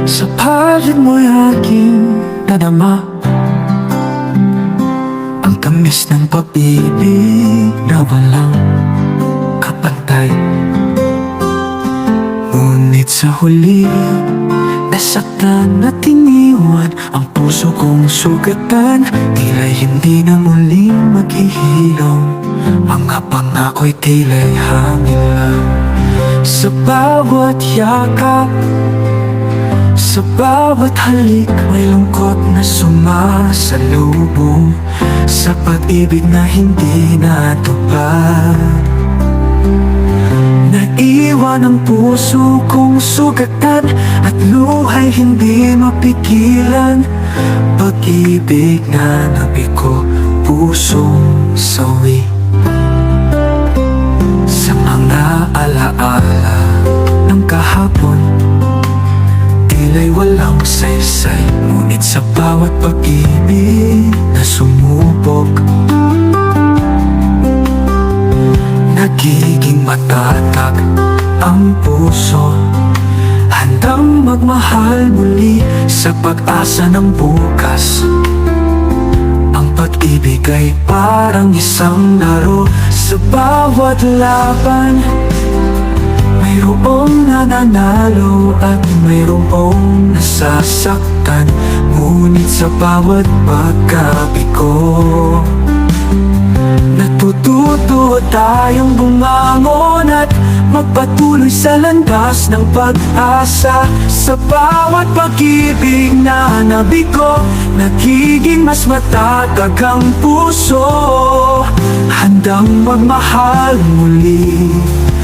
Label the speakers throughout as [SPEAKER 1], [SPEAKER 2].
[SPEAKER 1] Sa paligid mo'y aking nadama ang tamis ng pag-ibig na walang kapantay. Ngunit sa huli, nasaktan at iniwan ang puso kong sugatan. Tila'y hindi na muling maghihilom, mga pangako'y tila'y hangin lang. Sa bawat yakap, sa bawat halik, may lungkot na sumasalubong sa pag-ibig na hindi natupad. Naiwan ang puso kong sugatan at luha'y hindi mapigilan. Pag-ibig na nabigo, pusong sawi. Sa mga alaala ng kahapon, tila'y walang saysay. Ngunit sa bawat pag-ibig na sumubok, nagiging matatag ang puso, handang magmahal muli sa pag-asa ng bukas. Ang pag-ibig ay parang isang laro, sa bawat laban mayroong nananalo at mayroong nasasaktan. Ngunit sa bawat pagkabigo, natututo tayong bumangon at magpatuloy sa landas ng pag-asa. Sa bawat pag-ibig na nabigo, nagiging mas matatag ang puso, handang magmahal muli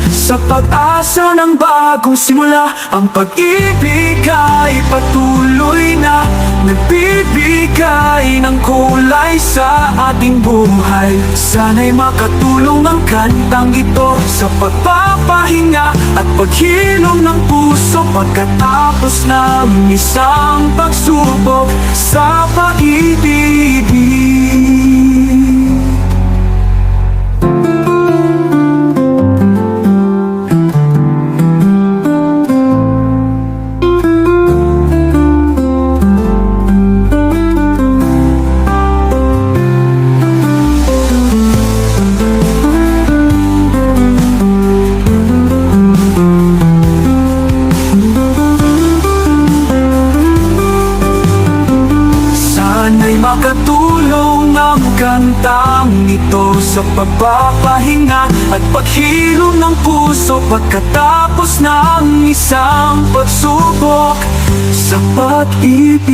[SPEAKER 1] sa pag-asa ng bagong simula. Ang pag-ibig ay patuloy na nagbibigay ng kulay sa ating buhay. Sana'y makatulong ang kantang ito sa pagpapahinga at paghilom ng puso pagkatapos ng isang pagsubok sa pag-ibig. Makatulong ang kantang ito sa pagpapahinga at paghilom ng puso pagkatapos ng isang pagsubok sa pag-ibig.